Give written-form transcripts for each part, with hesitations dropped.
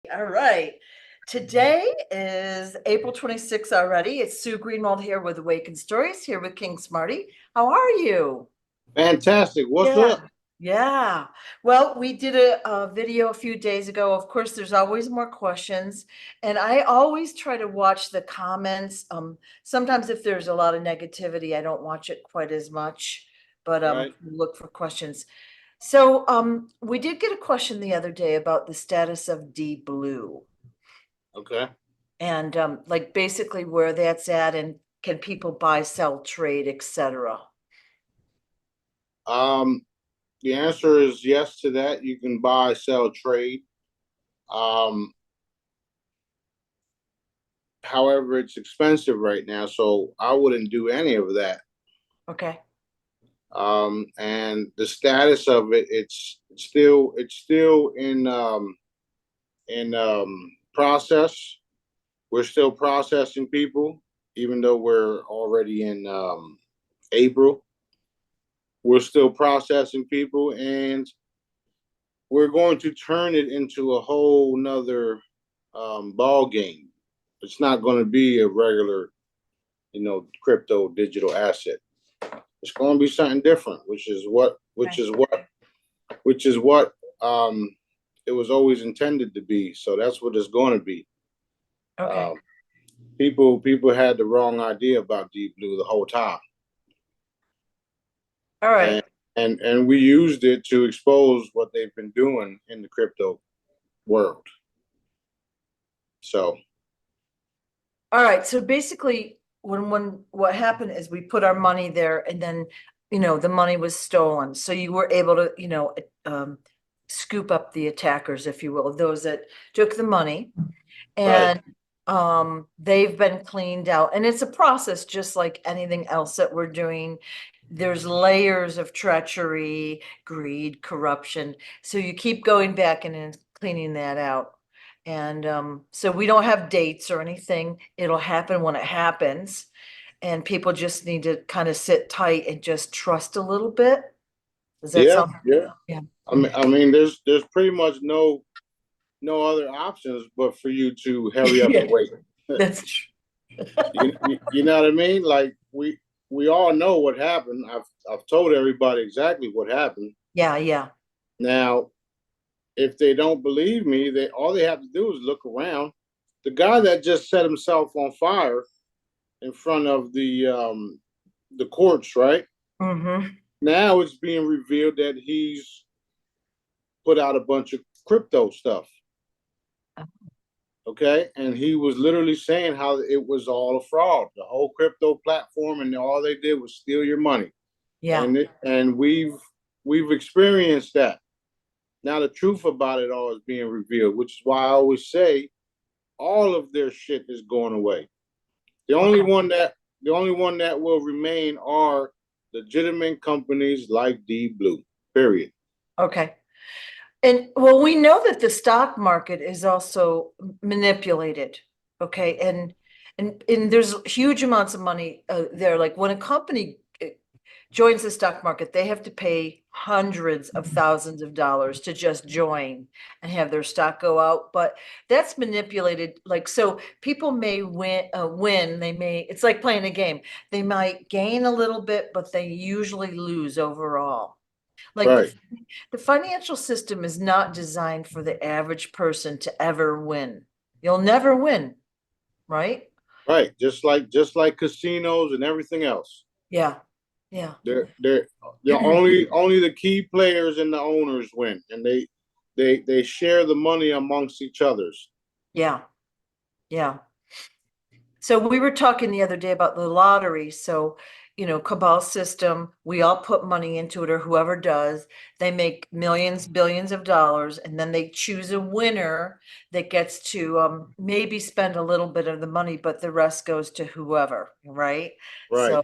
All right. Today is April 26th already. It's Sue Greenwald here with Awakened Stories, here with King Smarty. How are you? Fantastic. What's Yeah. up? Yeah. Well, we did a video a few days ago. Of course, there's always more questions, and I always try to watch the comments. Sometimes if there's a lot of negativity, I don't watch it quite as much, but Right. look for questions. So, we did get a question the other day about the status of DBlue. Okay. And like basically where that's at, and can people buy, sell, trade, etc. Um, the answer is yes to that. You can buy, sell, trade. Um, However, it's expensive right now, so I wouldn't do any of that. Okay. And the status of it, it's still in process. We're still processing people, even though we're already in April. We're still processing people, and we're going to turn it into a whole nother ball game. It's not going to be a regular, crypto digital asset. It's going to be something different, Okay. which is what it was always intended to be. So that's what it's going to be. Okay. Um, people had the wrong idea about DBlue the whole time, All and right. and we used it to expose what they've been doing in the crypto world. So All right. So basically, when what happened is we put our money there, and then the money was stolen. So you were able to scoop up the attackers, if you will, those that took the money. right, And they've been cleaned out, and it's a process just like anything else that we're doing. There's layers of treachery, greed, corruption, so you keep going back and cleaning that out. And so we don't have dates or anything. It'll happen when it happens, and people just need to kind of sit tight and just trust a little bit. Does that yeah, sound? yeah. Yeah. I mean, there's pretty much no other options but for you to hurry up and Yeah, wait. that's true. You know what I mean? Like we all know what happened. I've told everybody exactly what happened. Yeah, yeah. Now, if they don't believe me, they all they have to do is look around. The guy that just set himself on fire in front of the courts, right? Mm-hmm. Now it's being revealed that he's put out a bunch of crypto stuff. Okay, and he was literally saying how it was all a fraud, the whole crypto platform, and all they did was steal your money. Yeah. And we've experienced that. Now the truth about it all is being revealed, which is why I always say all of their shit is going away. The only Okay. one that the only one that will remain are legitimate companies like DBlue. Period. Okay. And well, we know that the stock market is also manipulated. Okay. And there's huge amounts of money there. Like when a company joins the stock market, they have to pay hundreds of thousands of dollars to just join and have their stock go out. But that's manipulated. Like, so people may win. They may, it's like playing a game. They might gain a little bit, but they usually lose overall. Like Right, the financial system is not designed for the average person to ever win. You'll never win, right? right. Just like casinos and everything else. Yeah. Yeah. They're only the key players and the owners win, and they share the money amongst each others. Yeah. Yeah. So we were talking the other day about the lottery. So, CABAL system, we all put money into it, or whoever does, they make millions, billions of dollars, and then they choose a winner that gets to maybe spend a little bit of the money, but the rest goes to whoever, right? Right. So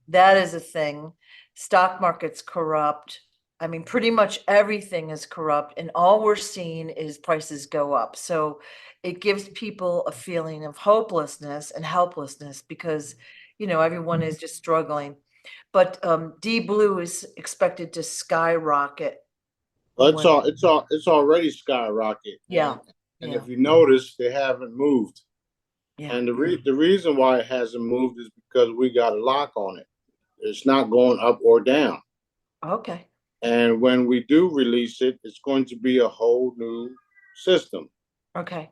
that is a thing. Stock market's corrupt. I mean, pretty much everything is corrupt, and all we're seeing is prices go up. So it gives people a feeling of hopelessness and helplessness because, everyone is just struggling. But DBlue is expected to skyrocket Well, it's when, all it's all it's already skyrocket, yeah, And Yeah. if you notice, they haven't moved. Yeah. And the reason why it hasn't moved is because we got a lock on it. It's not going up or down. Okay. And when we do release it, it's going to be a whole new system. Okay.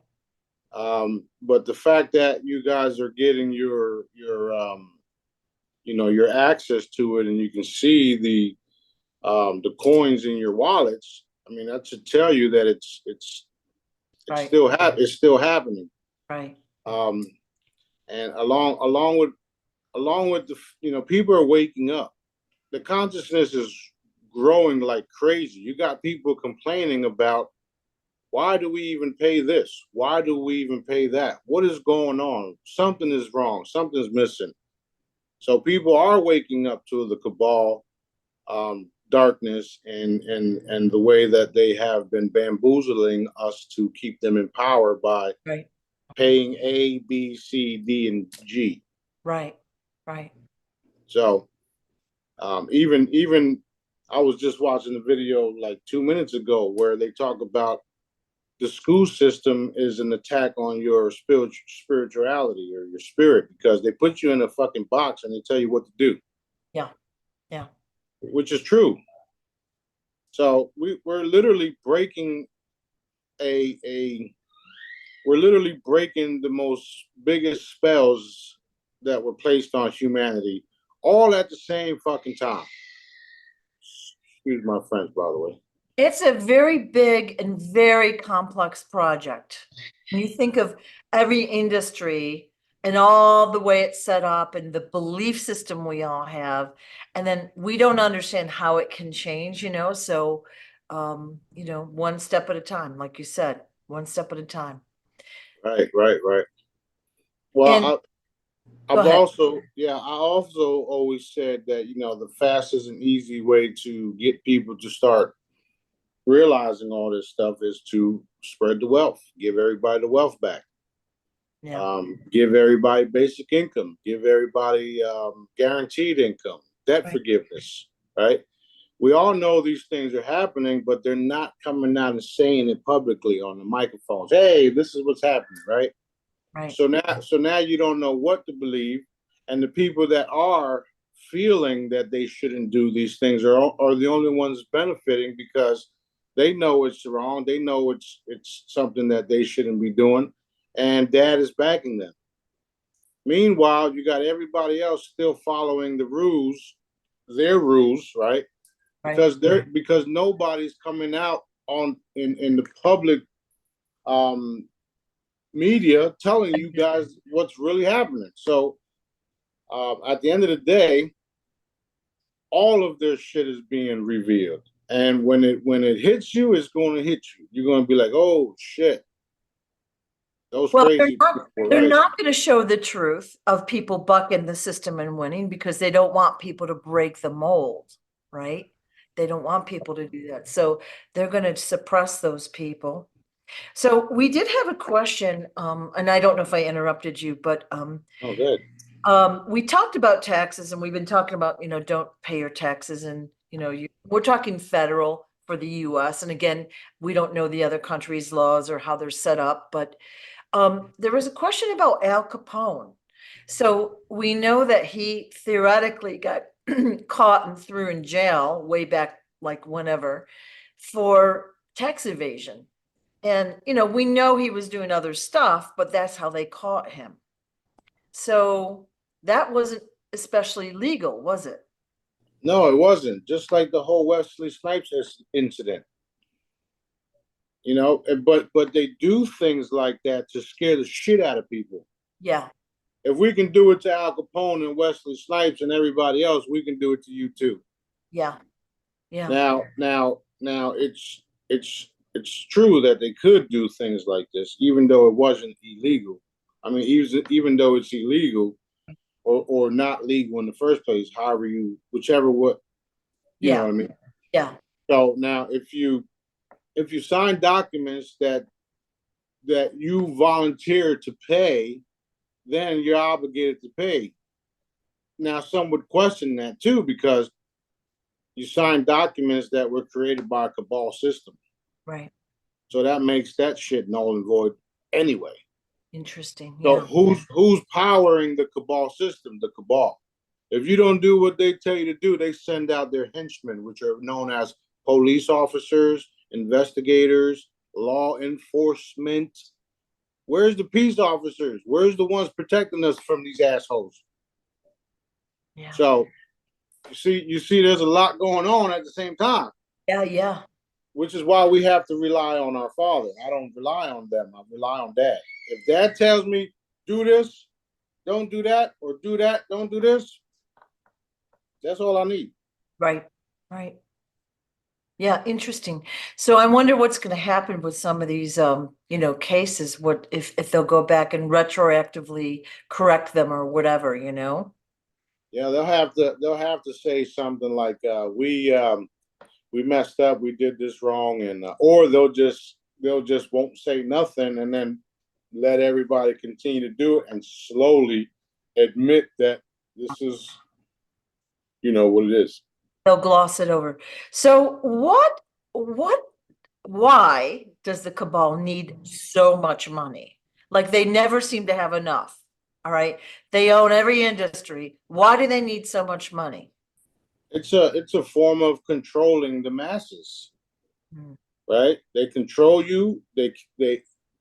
But the fact that you guys are getting your your access to it, and you can see the coins in your wallets. I mean, that should tell you that it's Right. still happening. Right. And along with the people are waking up. The consciousness is growing like crazy. You got people complaining about, why do we even pay this? Why do we even pay that? What is going on? Something is wrong. Something's missing. So people are waking up to the cabal darkness and the way that they have been bamboozling us to keep them in power by Right. paying A, B, C, D, and G. Right. Right. So even I was just watching a video like 2 minutes ago where they talk about the school system is an attack on your spirituality or your spirit, because they put you in a fucking box and they tell you what to do. Yeah. Yeah. Which is true. So we're literally breaking we're literally breaking the most biggest spells that were placed on humanity, all at the same fucking time. Excuse my French, by the way. It's a very big and very complex project. When you think of every industry and all the way it's set up and the belief system we all have, and then we don't understand how it can change, so one step at a time, like you said, one step at a time. Right. And Well, go ahead. I also always said that, the fastest and easy way to get people to start realizing all this stuff is to spread the wealth, give everybody the wealth back. Yeah. Give everybody basic income, give everybody guaranteed income, debt Right. forgiveness, right? We all know these things are happening, but they're not coming out and saying it publicly on the microphones. Hey, this is what's happening, right? Right. So now you don't know what to believe, and the people that are feeling that they shouldn't do these things are the only ones benefiting, because they know it's wrong. They know it's something that they shouldn't be doing, and Dad is backing them. Meanwhile, you got everybody else still following the rules, their rules, right? Right. Because nobody's coming out in the public media telling you guys what's really happening. So at the end of the day, all of their shit is being revealed, and when it hits you, it's going to hit you. You're going to be like, oh shit, those Well, crazy people were they're right. not going to show the truth of people bucking the system and winning, because they don't want people to break the mold, right? They don't want people to do that. So they're going to suppress those people. So we did have a question, and I don't know if I interrupted you, but Oh, good. we talked about taxes, and we've been talking about, don't pay your taxes, and we're talking federal for the US. And again, we don't know the other countries' laws or how they're set up, but there was a question about Al Capone. So we know that he theoretically got caught and threw in jail way back, like whenever, for tax evasion. And, we know he was doing other stuff, but that's how they caught him. So that wasn't especially legal, was it? No, it wasn't. Just like the whole Wesley Snipes incident, but they do things like that to scare the shit out of people. Yeah. If we can do it to Al Capone and Wesley Snipes and everybody else, we can do it to you too. Yeah. Yeah. Now, it's true that they could do things like this, even though it wasn't illegal. I mean, even though it's illegal or not legal in the first place, whichever what, you know Yeah. what I mean. Yeah. So now, if you sign documents that you volunteer to pay, then you're obligated to pay. Now, some would question that too, because you signed documents that were created by a cabal system. Right. So that makes that shit null and void anyway. Interesting. So Yeah. who's powering the cabal system? The cabal. If you don't do what they tell you to do, they send out their henchmen, which are known as police officers, investigators, law enforcement. Where's the peace officers? Where's the ones protecting us from these assholes? Yeah. So you see, there's a lot going on at the same time. Yeah. Yeah. Which is why we have to rely on our father. I don't rely on them. I rely on dad. If dad tells me do this, don't do that, or do that, don't do this, that's all I need. Right. Right. Yeah, interesting. So I wonder what's going to happen with some of these, cases. What if they'll go back and retroactively correct them or whatever, Yeah, they'll have to say something like we messed up, we did this wrong, and or they'll just won't say nothing and then let everybody continue to do it and slowly admit that this is what it is. They'll gloss it over. So why does the cabal need so much money? Like they never seem to have enough. All right. They own every industry. Why do they need so much money? It's a form of controlling the masses, Hmm. right? They control you. They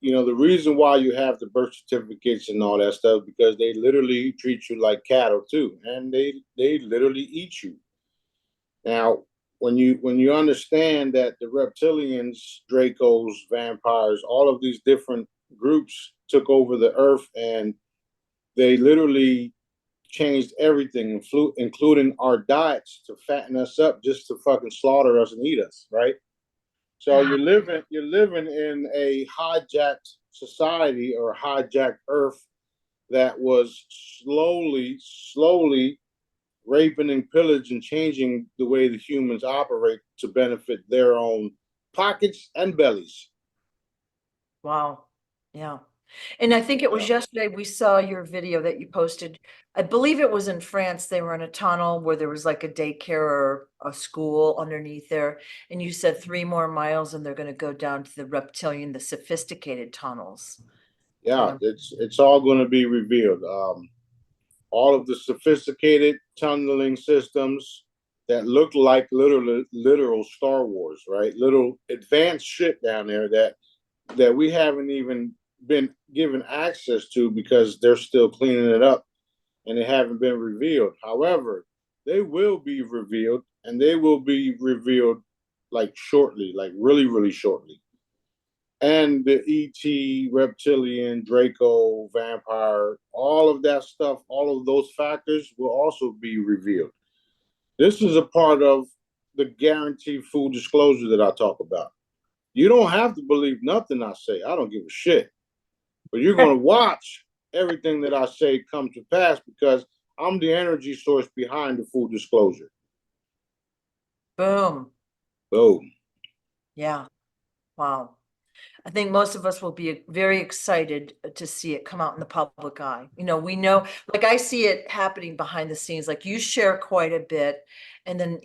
the reason why you have the birth certificates and all that stuff, because they literally treat you like cattle too, and they literally eat you. Now, when you understand that the reptilians, Dracos, vampires, all of these different groups took over the earth, and they literally changed everything, including our diets, to fatten us up just to fucking slaughter us and eat us, right? So you're living in a hijacked society or hijacked earth that was slowly raping and pillaging and changing the way the humans operate to benefit their own pockets and bellies. Wow. Yeah. And I think it was Yeah. yesterday we saw your video that you posted. I believe it was in France. They were in a tunnel where there was like a daycare or a school underneath there. And you said 3 more miles and they're going to go down to the reptilian, the sophisticated tunnels. Yeah, Yeah. it's all going to be revealed. All of the sophisticated tunneling systems that look like literal Star Wars, right? Little advanced shit down there that we haven't even been given access to because they're still cleaning it up and they haven't been revealed. However, they will be revealed, and they will be revealed like shortly, like really, really shortly. And the ET, reptilian, Draco, vampire, all of that stuff, all of those factors will also be revealed. This is a part of the guaranteed full disclosure that I talk about. You don't have to believe nothing I say. I don't give a shit. But you're going to watch everything that I say come to pass because I'm the energy source behind the full disclosure. Boom. Boom. Yeah. Wow. I think most of us will be very excited to see it come out in the public eye. We know, like I see it happening behind the scenes, like you share quite a bit. And then,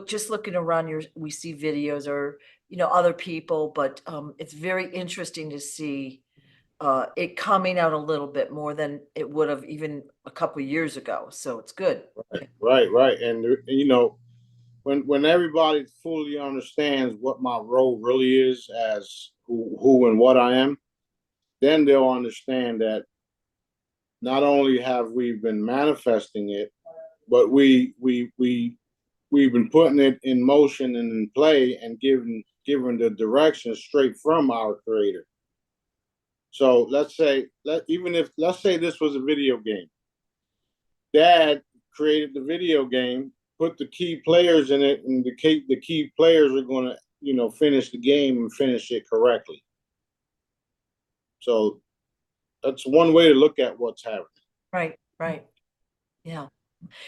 just looking around we see videos or, other people, but it's very interesting to see it coming out a little bit more than it would have even a couple of years ago. So it's good. Right. And when everybody fully understands what my role really is as who and what I am, then they'll understand that not only have we been manifesting it, but we've been putting it in motion and in play and given the direction straight from our creator. So let's say this was a video game. Dad created the video game, put the key players in it, and the key players are going to finish the game and finish it correctly. So that's one way to look at what's happening. Right. Right. Yeah.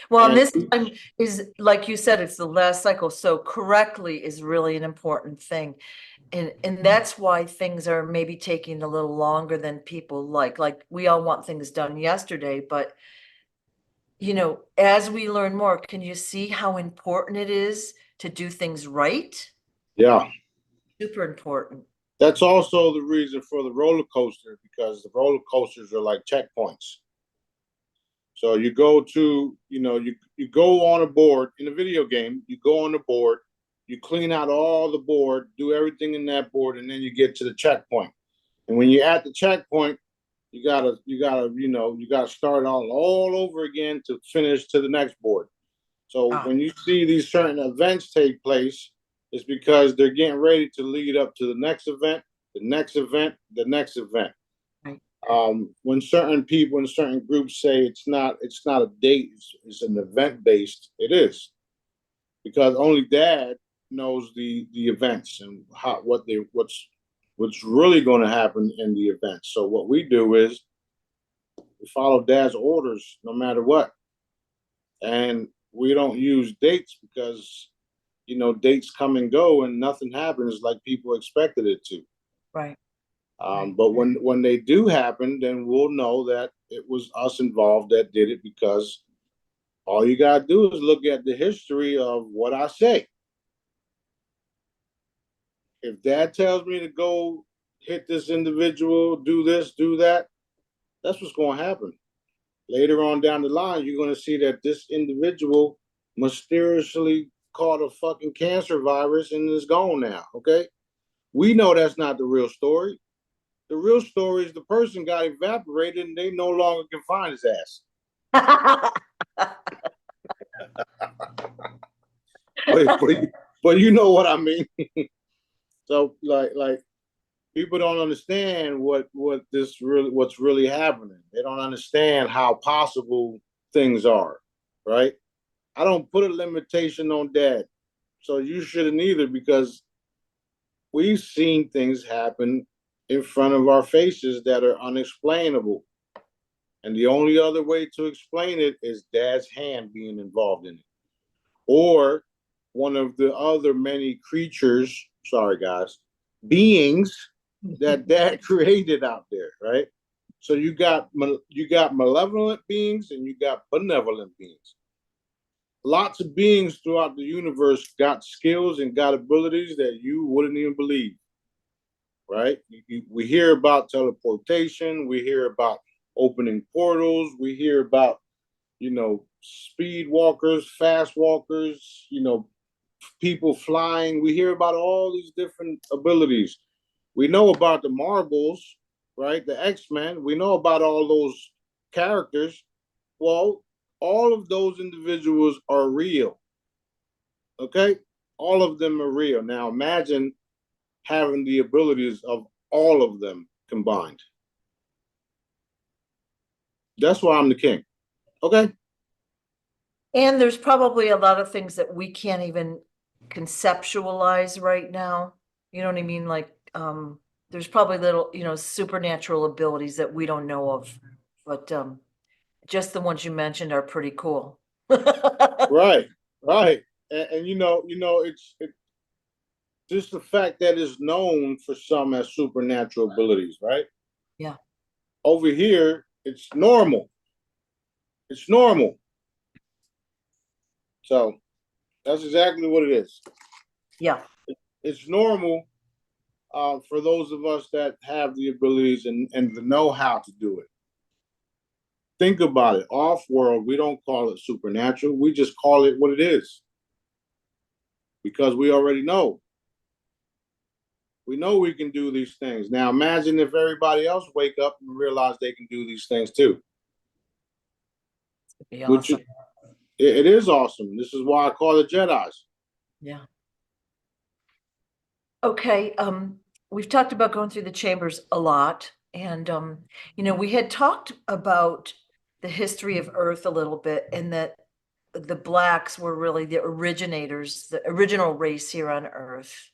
Well, and this time is, like you said, it's the last cycle. So correctly is really an important thing. And that's why things are maybe taking a little longer than people like. Like we all want things done yesterday, but as we learn more, can you see how important it is to do things right? Yeah, Super important. That's also the reason for the roller coaster, because the roller coasters are like checkpoints. So you go to, you go on a board in a video game, you go on the board, you clean out all the board, do everything in that board, and then you get to the checkpoint. And when you're at the checkpoint, you gotta start all over again to finish to the next board. So when you see these certain events take place, it's because they're getting ready to lead up to the next event, the next event, the next event. Right. When certain people and certain groups say it's not a date, it's an event based, it is, because only dad knows the events and what's really going to happen in the event. So what we do is we follow dad's orders no matter what, and we don't use dates because dates come and go and nothing happens like people expected it to. Right. But when they do happen, then we'll know that it was us involved that did it, because all you got to do is look at the history of what I say. If dad tells me to go hit this individual, do this, do that, that's what's going to happen. Later on down the line, you're going to see that this individual mysteriously caught a fucking cancer virus and is gone now, okay? We know that's not the real story. The real story is the person got evaporated and they no longer can find his ass. but you know what I mean. So like people don't understand what's really happening. They don't understand how possible things are, right? I don't put a limitation on dad, so you shouldn't either, because we've seen things happen in front of our faces that are unexplainable. And the only other way to explain it is dad's hand being involved in it. Or one of the other many creatures, sorry guys, beings that dad created out there, right? So you got malevolent beings and you got benevolent beings. Lots of beings throughout the universe got skills and got abilities that you wouldn't even believe, right? We hear about teleportation, we hear about opening portals, we hear about, speed walkers, fast walkers, people flying. We hear about all these different abilities. We know about the Marvels, right? The X-Men. We know about all those characters. Well, all of those individuals are real. Okay? All of them are real. Now imagine having the abilities of all of them combined. That's why I'm the king. Okay? And there's probably a lot of things that we can't even conceptualize right now. You know what I mean? Like, there's probably little, supernatural abilities that we don't know of, but just the ones you mentioned are pretty cool. Right, right. And it's just the fact that it's known for some as supernatural abilities, right? Yeah. Over here, it's normal. It's normal. So that's exactly what it is. Yeah. It's normal for those of us that have the abilities and the know-how to do it. Think about it. Off-world, we don't call it supernatural. We just call it what it is, because we already know. We know we can do these things. Now imagine if everybody else wake up and realize they can do these things too. It'd be awesome. It is awesome. This is why I call it Jedi's. Yeah. Okay, we've talked about going through the chambers a lot, and we had talked about the history of Earth a little bit, and that the blacks were really the originators, the original race here on Earth.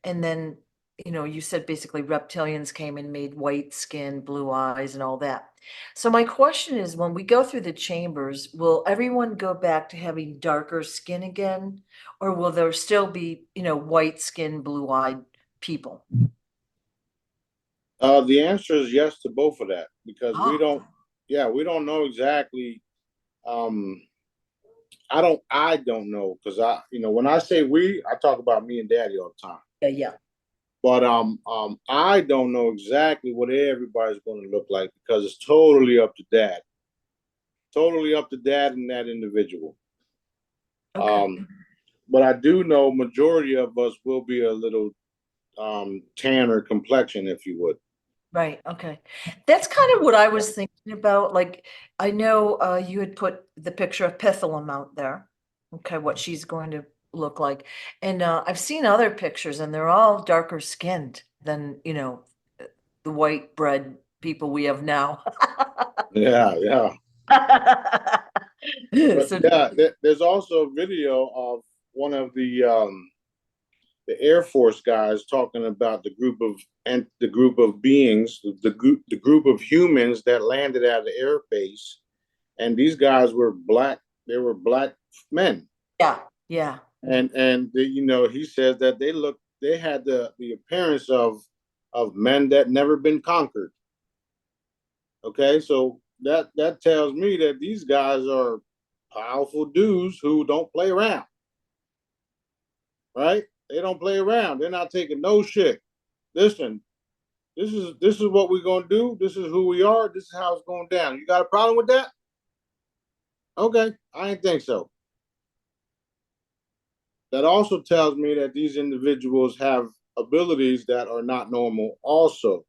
And then, you said basically reptilians came and made white skin, blue eyes, and all that. So my question is, when we go through the chambers, will everyone go back to having darker skin again? Or will there still be, white skin, blue-eyed people? The answer is yes to both of that, because we Oh, don't know exactly. I don't know, because when I say we, I talk about me and daddy all the time. yeah, yeah. But I don't know exactly what everybody's going to look like because it's totally up to dad. Totally up to dad and that individual. Okay. But I do know majority of us will be a little tanner complexion, if you would. Right, okay. That's kind of what I was thinking about. Like, I know you had put the picture of Pithalum out there. Okay, what she's going to look like. And I've seen other pictures and they're all darker skinned than, the white bread people we have now. Yeah, yeah. But So, yeah, there's also a video of one of the Air Force guys talking about the group of beings, the group of humans that landed at the air base, and these guys were black. They were black men, yeah, yeah. and he says that they had the appearance of men that never been conquered. Okay, so that tells me that these guys are powerful dudes who don't play around, right? They don't play around. They're not taking no shit. Listen, this is what we're gonna do. This is who we are. This is how it's going down. You got a problem with that? Okay, I didn't think so. That also tells me that these individuals have abilities that are not normal also.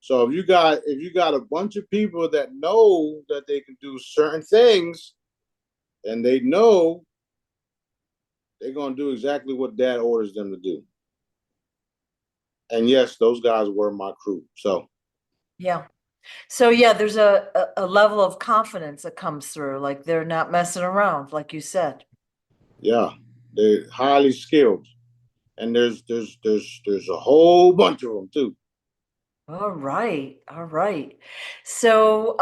So if you got a bunch of people that know that they can do certain things and they know they're gonna do exactly what dad orders them to do. And yes, those guys were my crew. So Yeah. So yeah, there's a level of confidence that comes through, like they're not messing around, like you said. yeah, they're highly skilled. And there's a whole bunch of them too. All right, all right. So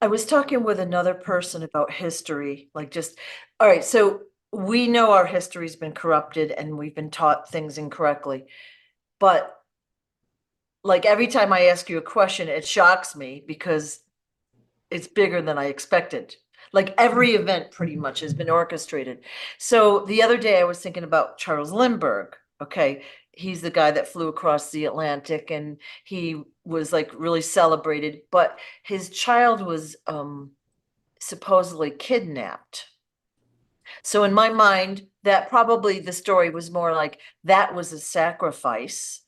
I was talking with another person about history, like just all right, so we know our history's been corrupted and we've been taught things incorrectly, but like every time I ask you a question, it shocks me because it's bigger than I expected. Like every event pretty much has been orchestrated. So the other day I was thinking about Charles Lindbergh. Okay. He's the guy that flew across the Atlantic and he was like really celebrated, but his child was supposedly kidnapped. So in my mind, that probably the story was more like that was a sacrifice.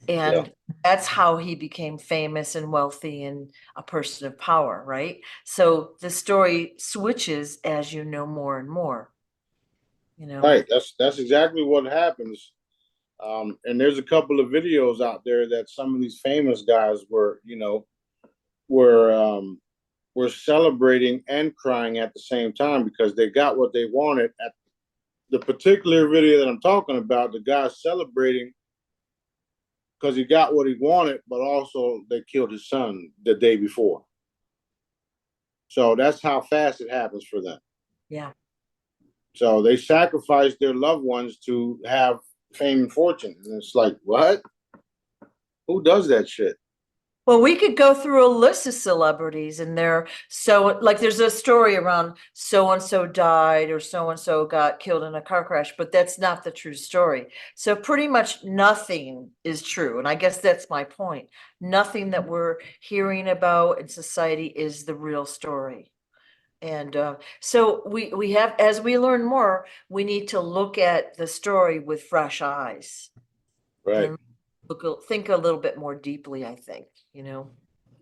Yeah. And that's how he became famous and wealthy and a person of power, right? So the story switches as you know more and more, you know? Right. That's exactly what happens. And there's a couple of videos out there that some of these famous guys were were celebrating and crying at the same time because they got what they wanted. At the particular video that I'm talking about, the guy's celebrating because he got what he wanted, but also they killed his son the day before. So that's how fast it happens for them. Yeah. So they sacrificed their loved ones to have fame and fortune. And it's like, what? Who does that shit? Well, we could go through a list of celebrities and they're so like there's a story around so and so died or so and so got killed in a car crash, but that's not the true story. So pretty much nothing is true. And I guess that's my point. Nothing that we're hearing about in society is the real story. And so we have, as we learn more, we need to look at the story with fresh eyes Right. and think a little bit more deeply, I think, you know.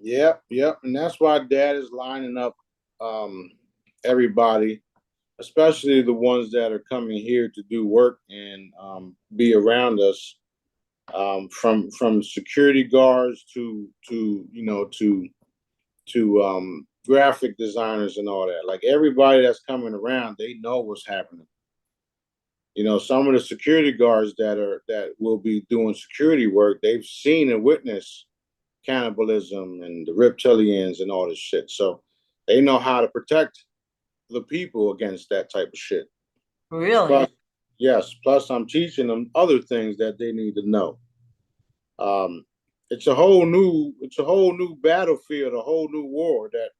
Yep, yep. And that's why dad is lining up um, everybody, especially the ones that are coming here to do work and be around us, from security guards to graphic designers and all that. Like everybody that's coming around, they know what's happening. Some of the security guards that will be doing security work, they've seen and witnessed cannibalism and the reptilians and all this shit. So they know how to protect the people against that type of shit. Really? Plus, yes, plus I'm teaching them other things that they need to know. Um, it's a whole new battlefield, a whole new war that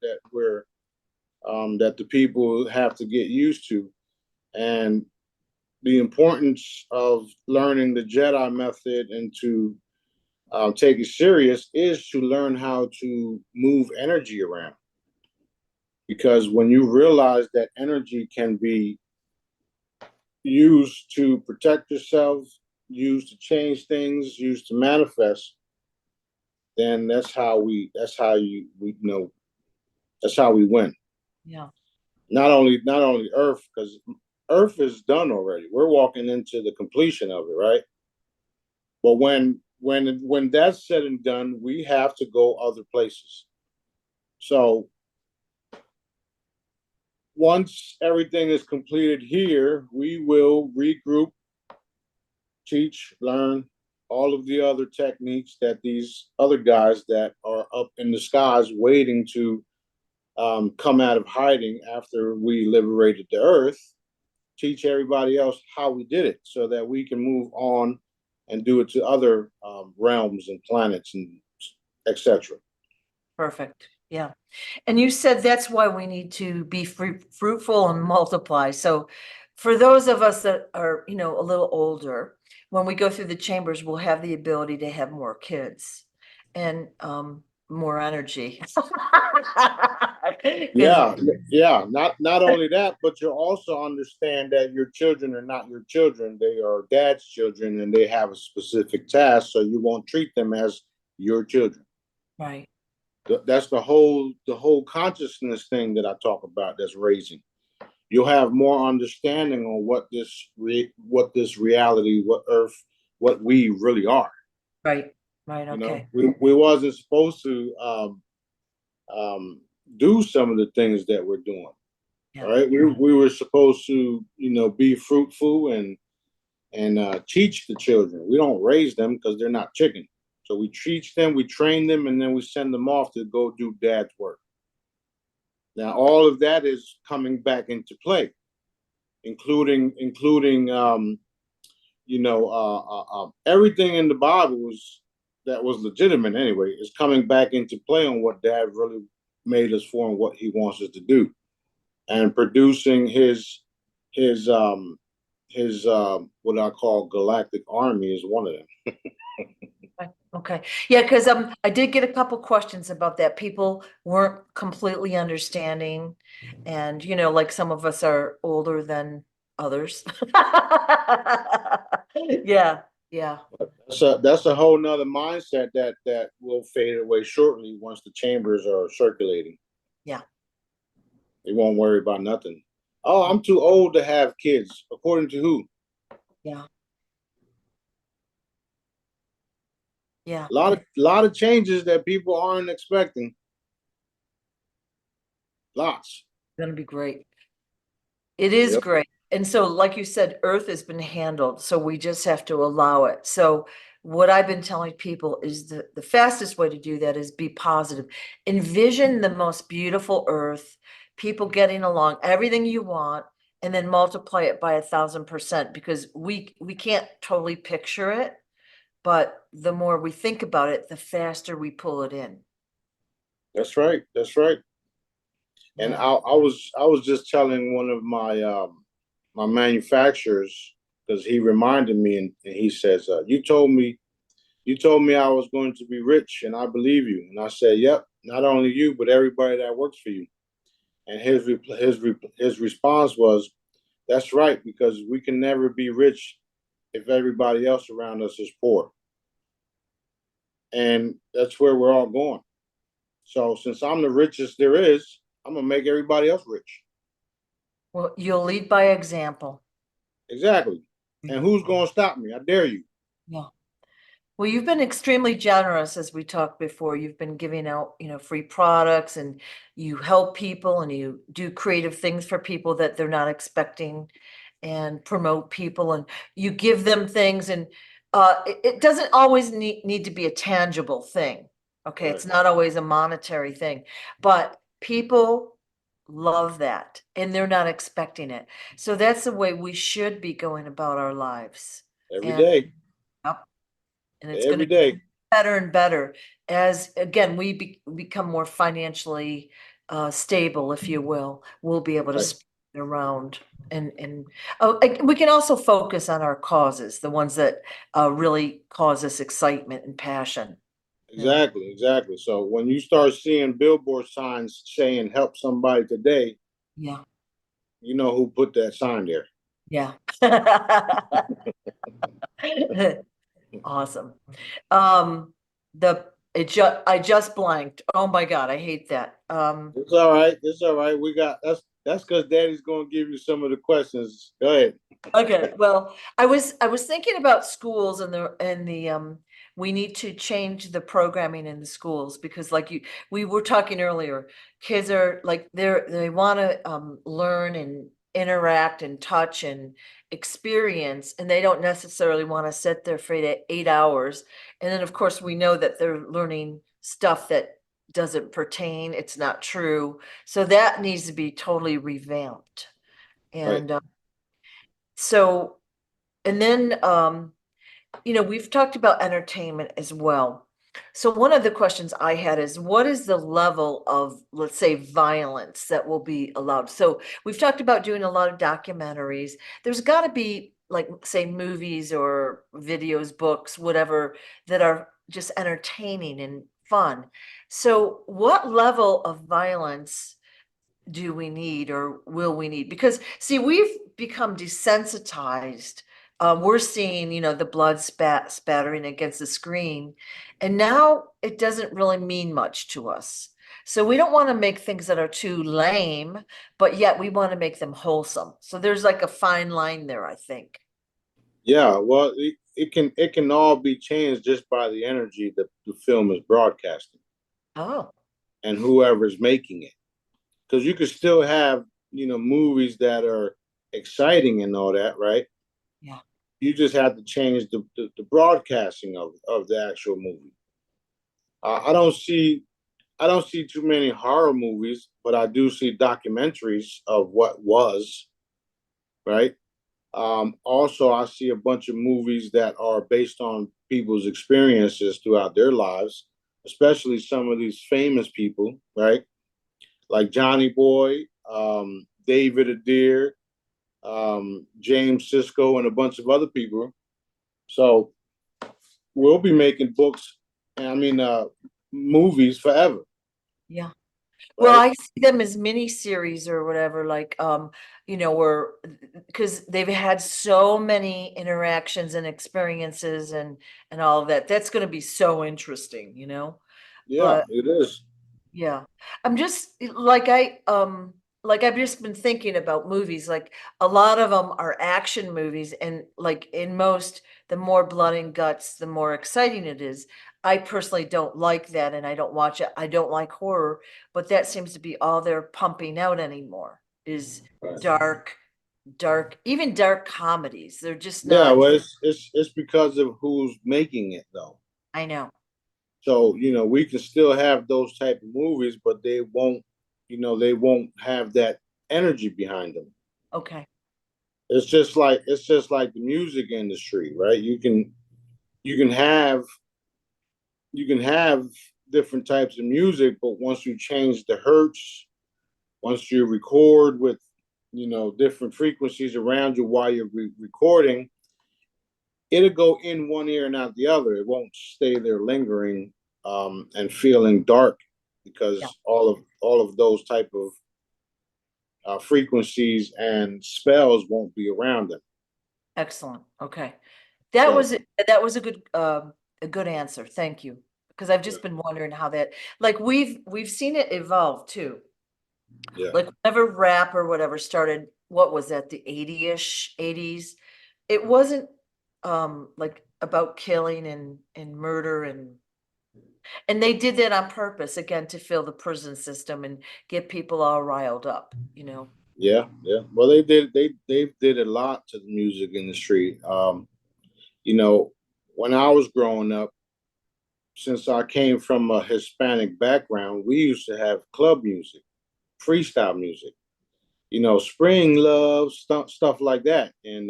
the people have to get used to. And the importance of learning the Jedi method and to take it serious is to learn how to move energy around. Because when you realize that energy can be used to protect yourself, used to change things, used to manifest, then that's how we win. Yeah. Not only Earth, because Earth is done already. We're walking into the completion of it, right? But when that's said and done, we have to go other places. So once everything is completed here, we will regroup, teach, learn all of the other techniques that these other guys that are up in the skies waiting to come out of hiding after we liberated the earth, teach everybody else how we did it so that we can move on and do it to other realms and planets and etc. Perfect. Yeah. And you said that's why we need to be fruitful and multiply. So for those of us that are, a little older, when we go through the chambers, we'll have the ability to have more kids and more energy. Yeah, yeah. Not only that, but you'll also understand that your children are not your children. They are dad's children and they have a specific task, so you won't treat them as your children. Right. That's the whole consciousness thing that I talk about, that's raising. You'll have more understanding on what this reality, what Earth, what we really are. Right. Right. Okay. We wasn't supposed to do some of the things that we're doing. Yeah. All right, we were supposed to be fruitful and teach the children. We don't raise them because they're not chicken. So we teach them, we train them, and then we send them off to go do dad's work. Now, all of that is coming back into play, including everything in the Bible that was legitimate anyway is coming back into play on what dad really made us for and what he wants us to do, and producing his what I call galactic army is one of them. Okay. Yeah, because I did get a couple questions about that. People weren't completely understanding, and like some of us are older than others. Yeah, yeah. That's a whole nother mindset that will fade away shortly once the chambers are circulating. Yeah. They won't worry about nothing. Oh, I'm too old to have kids. According to who? Yeah. Yeah. A lot of changes that people aren't expecting. Lots. Gonna be great. It is Yep. great. And so, like you said, Earth has been handled, so we just have to allow it. So what I've been telling people is the fastest way to do that is be positive. Envision the most beautiful Earth, people getting along, everything you want, and then multiply it by 1,000%, because we can't totally picture it, but the more we think about it, the faster we pull it in. That's right. That's right. And Yeah. I was just telling one of my my manufacturers, because he reminded me, and he says, you told me I was going to be rich, and I believe you. And I said, yep, not only you, but everybody that works for you. And his response was, that's right, because we can never be rich if everybody else around us is poor. And that's where we're all going. So since I'm the richest there is, I'm gonna make everybody else rich. Well, you'll lead by example. Exactly. And who's gonna stop me? I dare you. Yeah. Well, you've been extremely generous, as we talked before. You've been giving out, free products, and you help people, and you do creative things for people that they're not expecting, and promote people, and you give them things, and it doesn't always need to be a tangible thing. Okay, Right. it's not always a monetary thing, but people love that, and they're not expecting it. So that's the way we should be going about our lives. Every And day. yep, and it's Every going to day. be better and better as, again, we become more financially stable, if you will. We'll be able to Right. speak around and we can also focus on our causes, the ones that really cause us excitement and passion. Exactly, exactly. So when you start seeing billboard signs saying "Help somebody today," Yeah, you know who put that sign there. yeah. Awesome. The I just blanked. Oh my God, I hate that. It's all right. It's all right. We got that's because Daddy's gonna give you some of the questions. Go ahead. Okay, well, I was thinking about schools and the we need to change the programming in the schools because we were talking earlier, kids are like they want to learn and interact and touch and experience, and they don't necessarily want to sit there for 8 hours. And then of course we know that they're learning stuff that doesn't pertain, it's not true. So that needs to be totally revamped. Right. And so, and then, we've talked about entertainment as well. So one of the questions I had is, what is the level of, let's say, violence that will be allowed? So we've talked about doing a lot of documentaries. There's got to be, like, say, movies or videos, books, whatever, that are just entertaining and fun. So what level of violence do we need or will we need? Because see, we've become desensitized. We're seeing, the blood spattering against the screen, and now it doesn't really mean much to us. So we don't want to make things that are too lame, but yet we want to make them wholesome. So there's like a fine line there, I think. Yeah. Well, it can all be changed just by the energy that the film is broadcasting Oh, and whoever's making it. Because you could still have movies that are exciting and all that, right? yeah. You just have to change the broadcasting of the actual movie. I don't see too many horror movies, but I do see documentaries of what was, right? Also, I see a bunch of movies that are based on people's experiences throughout their lives, especially some of these famous people, right? Like Johnny Boy, David Adair, James Sisko, and a bunch of other people. So we'll be making books, movies forever, Yeah. Well, right? I see them as mini series or whatever, like, where, because they've had so many interactions and experiences and all of that. That's going to be so interesting. Yeah, But it is. yeah, I'm just like I've just been thinking about movies. Like a lot of them are action movies, and like in most, the more blood and guts, the more exciting it is. I personally don't like that, and I don't watch it. I don't like horror, but that seems to be all they're pumping out anymore is Right. dark, even dark comedies. They're just Yeah, not. well, it's because of who's making it though. I know. So we can still have those type of movies, but they won't have that energy behind them. Okay. It's just like the music industry, right? You can have different types of music, but once you change the hertz, once you record with different frequencies around you while you're recording, it'll go in one ear and out the other. It won't stay there lingering and feeling dark Yeah. because all of those type of frequencies and spells won't be around them. Excellent. Okay. That So was that was a good answer. Thank you. Because I've yeah, just been wondering how that, like, we've seen it evolve too. yeah, Like whenever rap or whatever started, what was that, the 80-ish, 80s? It wasn't like about killing and murder and they did that on purpose, again, to fill the prison system and get people all riled up. yeah, yeah. Well, they did a lot to the music industry. You know, when I was growing up, since I came from a Hispanic background, we used to have club music, freestyle music. Spring love stuff like that, and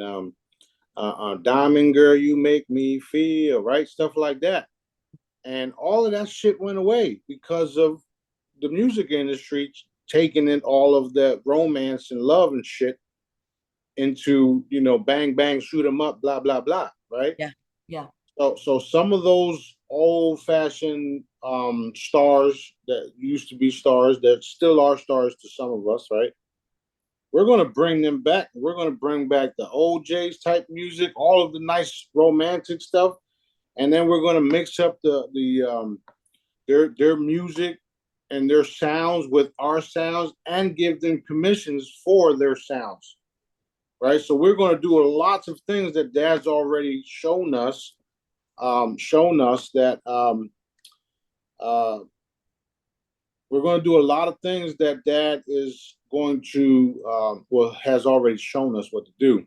Diamond Girl, you make me feel right, stuff like that. And all of that shit went away because of the music industry taking in all of the romance and love and shit into, you know, bang bang shoot 'em up, blah blah blah, right? Yeah. Yeah. So some of those old fashioned stars that used to be stars that still are stars to some of us, right? We're gonna bring them back. We're gonna bring back the old Jays type music, all of the nice romantic stuff, and then we're gonna mix up their music and their sounds with our sounds and give them commissions for their sounds, right? So we're going to do lots of things that Dad's already shown us that we're going to do a lot of things that Dad is going to has already shown us what to do.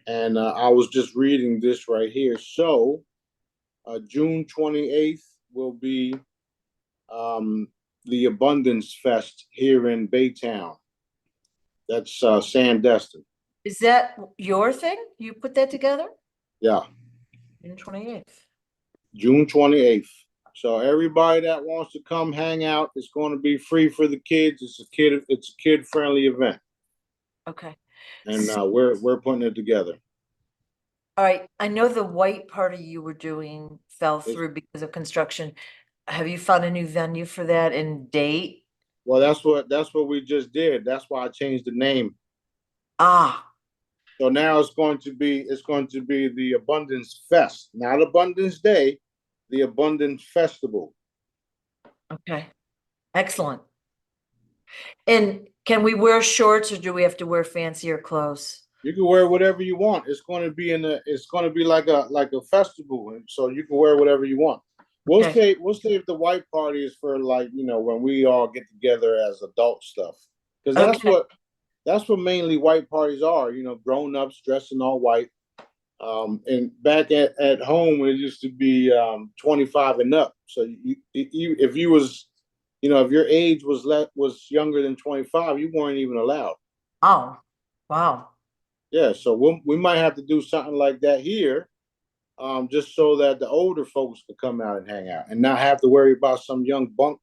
And I was just reading this right here. So June 28th will be the Abundance Fest here in Baytown. That's Sandestin. Is that your thing? You put that together? Yeah. June 28th. June 28th. So everybody that wants to come hang out, it's going to be free for the kids. It's a kid friendly event. Okay. And we're putting it together. All right. I know the white party you were doing fell through because of construction. Have you found a new venue for that and date? Well, that's what we just did. That's why I changed the name. Ah. So now it's going to be the Abundance Fest, not Abundance Day, the Abundance Festival. Okay. Excellent. And can we wear shorts or do we have to wear fancier clothes? You can wear whatever you want. It's going to be like a festival, and so you can wear whatever you want. We'll save the white parties for, like, you know, when we all get together as adult stuff, because that's what mainly white parties are. You know, grown ups dressing all white. And back at home, it used to be 25 and up. So if you was, you know, if your age was younger than 25, you weren't even allowed. Oh, wow. Yeah, so we might have to do something like that here, just so that the older folks could come out and hang out and not have to worry about some young punk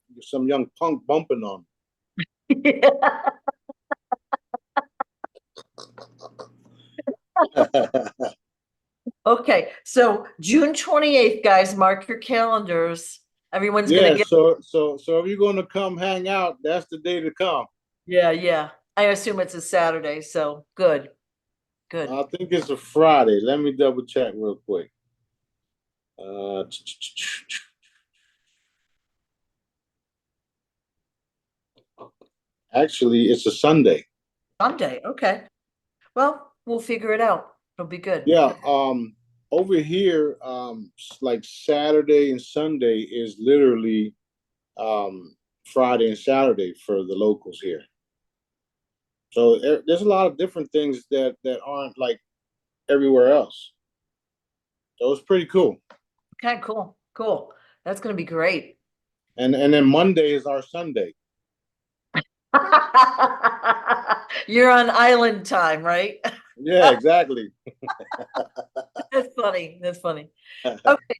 bumping on them. Okay, so June 28th, guys, mark your calendars. Everyone's gonna get. So if you're gonna come hang out, that's the day to come. Yeah. I assume it's a Saturday, so good. I think it's a Friday. Let me double check real quick. Actually, it's a Sunday. Sunday, okay. Well, we'll figure it out. It'll be good. Yeah. Over here, like Saturday and Sunday is literally Friday and Saturday for the locals here. So there's a lot of different things that aren't like everywhere else. So it's pretty cool. Okay, cool. That's gonna be great. And then Monday is our Sunday. You're on island time, right? Yeah, exactly. That's funny. Okay.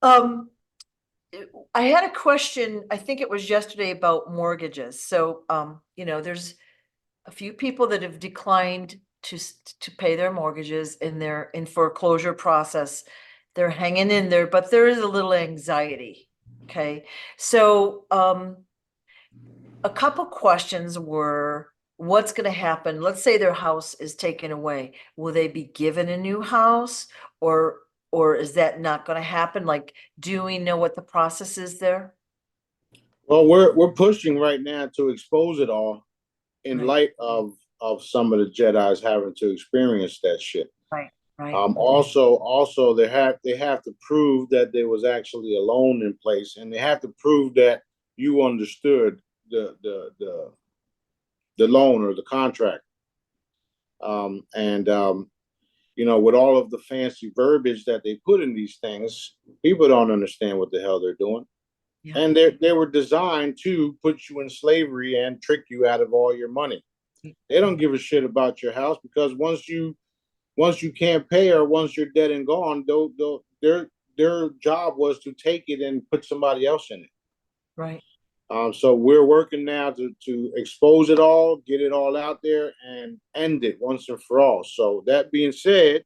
I had a question, I think it was yesterday, about mortgages. So, you know, there's a few people that have declined to pay their mortgages in their foreclosure process. They're hanging in there, but there is a little anxiety. Okay. So, a couple questions were, what's going to happen? Let's say their house is taken away. Will they be given a new house, or is that not going to happen? Like, do we know what the process is there? Well, we're pushing right now to expose it all in Right. light of some of the Jedis having to experience that shit. Right. Also they have to prove that there was actually a loan in place, and they have to prove that you understood the loan or the contract. You know, with all of the fancy verbiage that they put in these things, people don't understand what the hell they're doing. Yeah. And they were designed to put you in slavery and trick you out of all your money. They don't give a shit about your house, because once you can't pay, or once you're dead and gone, their job was to take it and put somebody else in it. Right. So we're working now to expose it all, get it all out there, and end it once and for all. So that being said,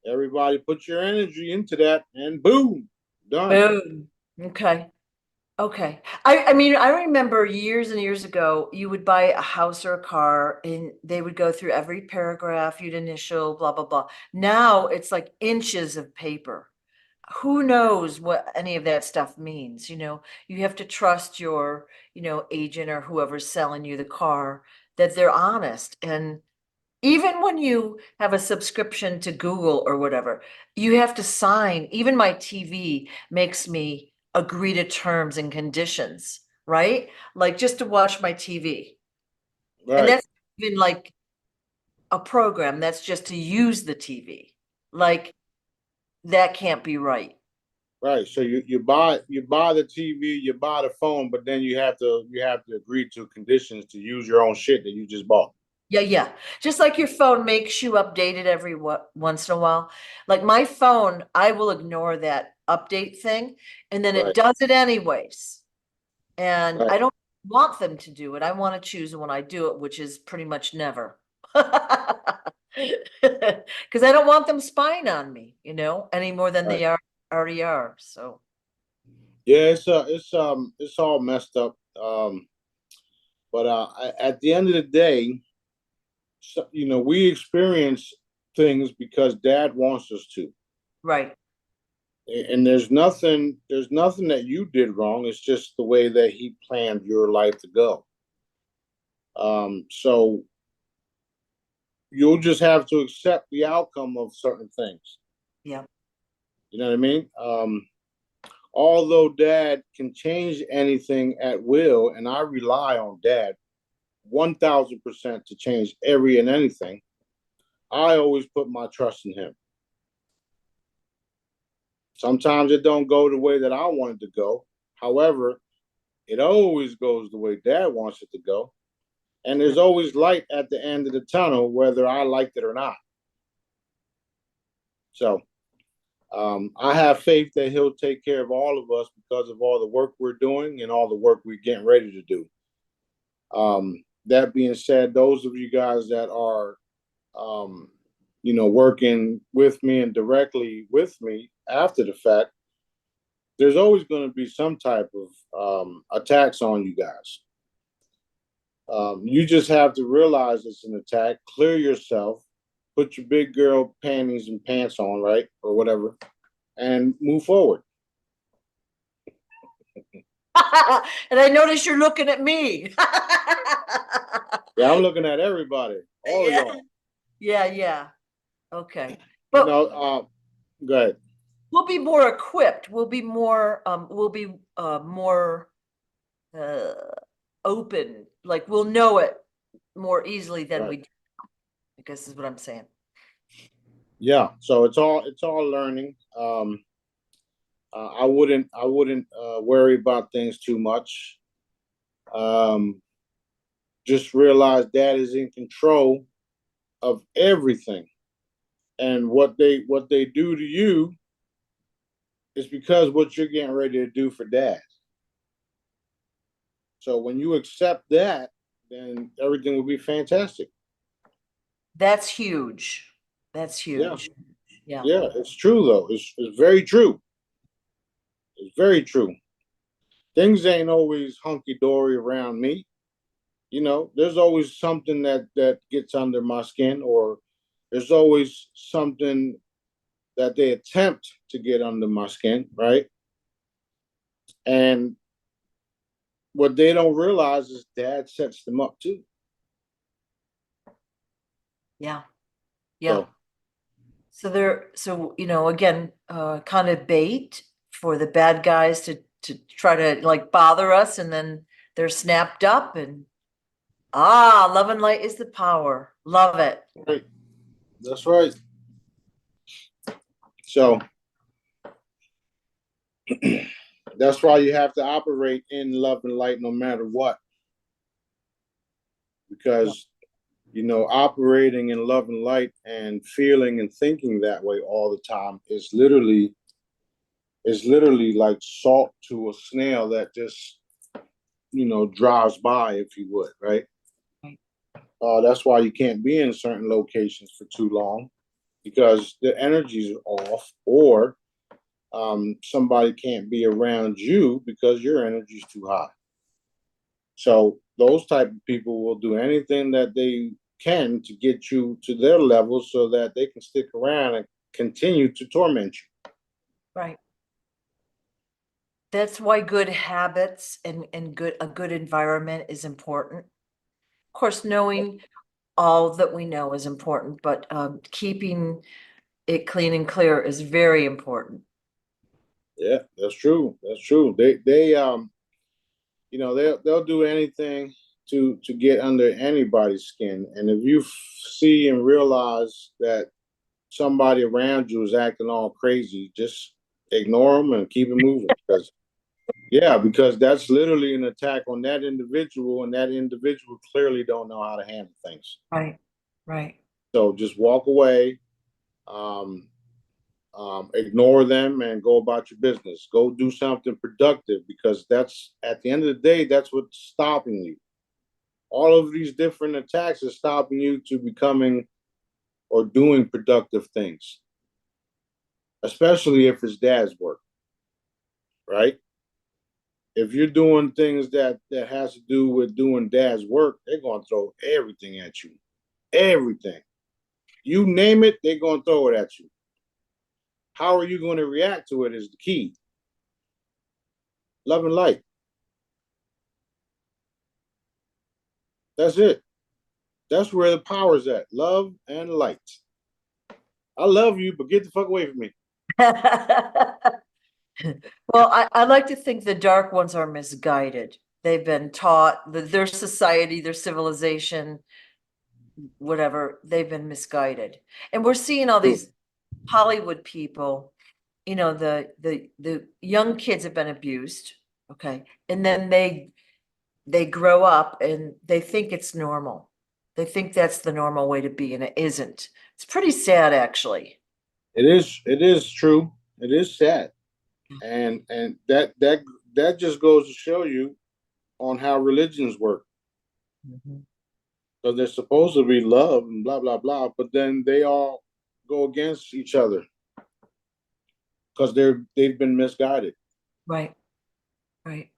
everybody put your energy into that, and boom, done. Boom. Okay. Okay. I mean, I remember years and years ago, you would buy a house or a car and they would go through every paragraph, you'd initial, blah, blah, blah. Now it's like inches of paper. Who knows what any of that stuff means? You have to trust your, agent or whoever's selling you the car that they're honest. And even when you have a subscription to Google or whatever, you have to sign. Even my TV makes me agree to terms and conditions, right? Like just to watch my TV. And Right, that's even like a program that's just to use the TV. Like that can't be right. right. So you buy the TV, you buy the phone, but then you have to agree to conditions to use your own shit that you just bought. Yeah, yeah. Just like your phone makes you update it every once in a while. Like my phone, I will ignore that update thing, and then it Right, does it anyways. And right, I don't want them to do it. I want to choose when I do it, which is pretty much never. Because I don't want them spying on me, any more than right. they already are. So Yeah, it's all messed up. But at the end of the day, so, we experience things because Dad wants us to. right. And there's nothing that you did wrong. It's just the way that he planned your life to go. So you'll just have to accept the outcome of certain things. Yeah. You know what I mean? Although Dad can change anything at will, and I rely on Dad 1,000% to change every and anything, I always put my trust in him. Sometimes it don't go the way that I want it to go. However, it always goes the way Dad wants it to go. And there's always light at the end of the tunnel, whether I liked it or not. So I have faith that he'll take care of all of us because of all the work we're doing and all the work we're getting ready to do. That being said, those of you guys that are, working with me and directly with me after the fact, there's always going to be some type of attacks on you guys. You just have to realize it's an attack, clear yourself, put your big girl panties and pants on, right? Or whatever, and move forward. And I notice you're looking at me. Yeah, I'm looking at everybody, all of Yeah. y'all. Yeah, yeah. Okay. You But know, go ahead. we'll be more equipped. We'll be more uh open. Like we'll know it more easily than Right. we do, I guess is what I'm saying. Yeah. So it's all learning. I wouldn't worry about things too much. Um, just realize Dad is in control of everything, and what they do to you is because what you're getting ready to do for Dad. So when you accept that, then everything will be fantastic. That's huge. That's Yeah, huge. Yeah. yeah, it's true though. It's very true. It's very true. Things ain't always hunky dory around me. There's always something that gets under my skin, or there's always something that they attempt to get under my skin, right? And what they don't realize is Dad sets them up too. Yeah. Yeah. So Again, kind of bait for the bad guys to try to like bother us, and then they're snapped up and love and light is the power. Love it. right, that's right. So that's why you have to operate in love and light no matter what, because operating in love and light and feeling and thinking that way all the time is literally like salt to a snail that just drives by, if you would, right? Right. That's why you can't be in certain locations for too long, because the energy's off, or somebody can't be around you because your energy's too high. So those type of people will do anything that they can to get you to their level so that they can stick around and continue to torment you. Right. That's why good habits and a good environment is important. Of course, knowing all that we know is important, but keeping it clean and clear is very important. Yeah, that's true. That's true. They'll do anything to get under anybody's skin. And if you see and realize that somebody around you is acting all crazy, just ignore them and keep it moving. Because that's literally an attack on that individual, and that individual clearly don't know how to handle things. Right. Right. So just walk away, ignore them, and go about your business. Go do something productive, because that's, at the end of the day, that's what's stopping you. All of these different attacks are stopping you to becoming or doing productive things, especially if it's dad's work, right? If you're doing things that has to do with doing dad's work, they're going to throw everything at you. Everything. You name it, they're going to throw it at you. How are you going to react to it is the key. Love and light. That's it. That's where the power's at. Love and light. I love you, but get the fuck away from me. Well, I like to think the dark ones are misguided. They've been taught that their society, their civilization, whatever, they've been misguided. And we're seeing all these Hollywood people, the young kids have been abused, okay? And then they grow up and they think it's normal. They think that's the normal way to be, and it isn't. It's pretty sad, actually. It is true. It is sad. And that just goes to show you on how religions work. Mhm. Because they're supposed to be love and blah blah blah, but then they all go against each other because they've been misguided. Right, right.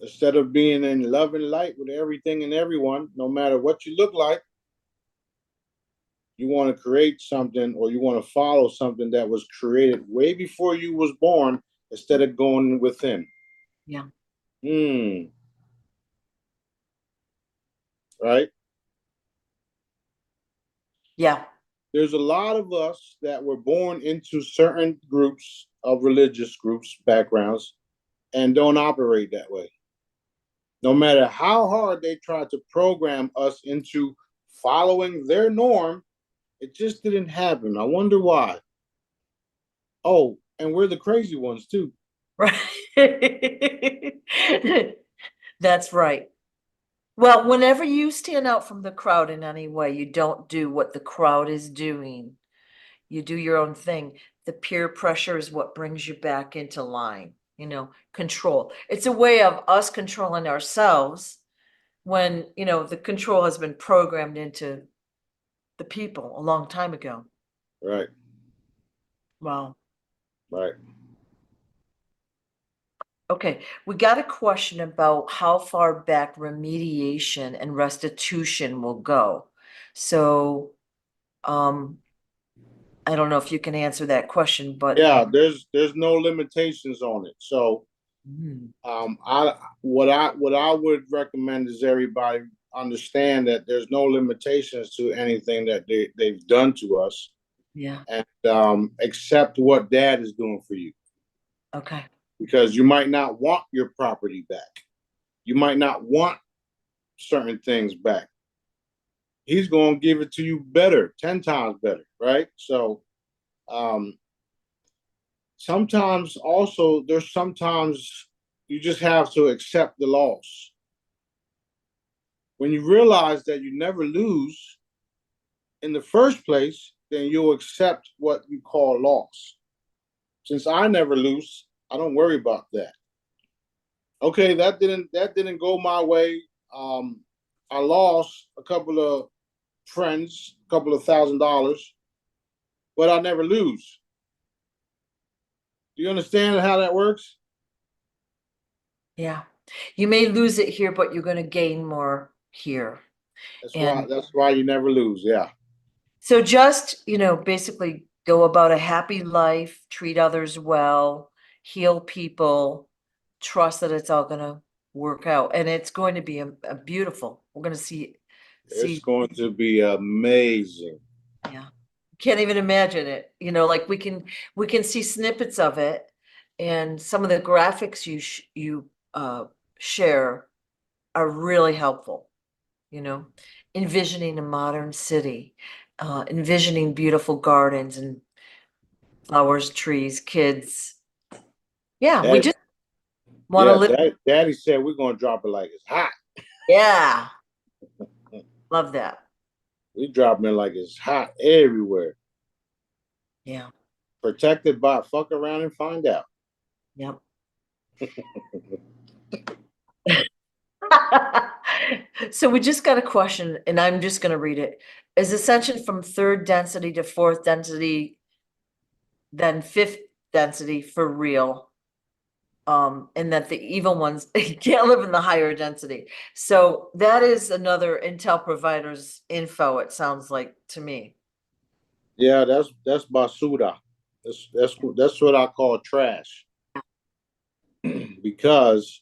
Instead of being in love and light with everything and everyone, no matter what you look like, you want to create something, or you want to follow something that was created way before you was born, instead of going within. Yeah. Right? Yeah. There's a lot of us that were born into certain groups of religious groups, backgrounds, and don't operate that way. No matter how hard they try to program us into following their norm, it just didn't happen. I wonder why. Oh, and we're the crazy ones too. Right. That's right. Well, whenever you stand out from the crowd in any way, you don't do what the crowd is doing. You do your own thing. The peer pressure is what brings you back into line, control. It's a way of us controlling ourselves when, the control has been programmed into the people a long time ago. Right. Wow. Right. Okay, we got a question about how far back remediation and restitution will go. So, I don't know if you can answer that question, but Yeah, there's no limitations on it. So I what I would recommend is everybody understand that there's no limitations to anything that they've done to us, yeah, and accept what dad is doing for you. okay, Because you might not want your property back. You might not want certain things back. He's going to give it to you better, 10 times better, right? So sometimes also, sometimes you just have to accept the loss. When you realize that you never lose in the first place, then you'll accept what you call loss. Since I never lose, I don't worry about that. Okay, that didn't go my way. I lost a couple of friends, a couple of $1,000, but I never lose. Do you understand how that works? Yeah. You may lose it here, but you're going to gain more here. And That's why you never lose. Yeah. so just, basically go about a happy life, treat others well, heal people, trust that it's all going to work out. And it's going to be a beautiful. We're going to It's see, going to be amazing. yeah. Can't even imagine it. Like we can see snippets of it, and some of the graphics you share are really helpful, envisioning a modern city, envisioning beautiful gardens and flowers, trees, kids. Yeah, we Daddy, just want to yeah, live. Daddy said we're gonna drop it like it's hot. Yeah, love that. We dropping it like it's hot everywhere. Yeah, Protected by fuck around and find out. yep. So we just got a question, and I'm just going to read it. Is Ascension from third density to fourth density, then fifth density for real? And that the evil ones can't live in the higher density. So that is another Intel provider's info, it sounds like to me. Yeah, that's basura. That's what I call trash. Because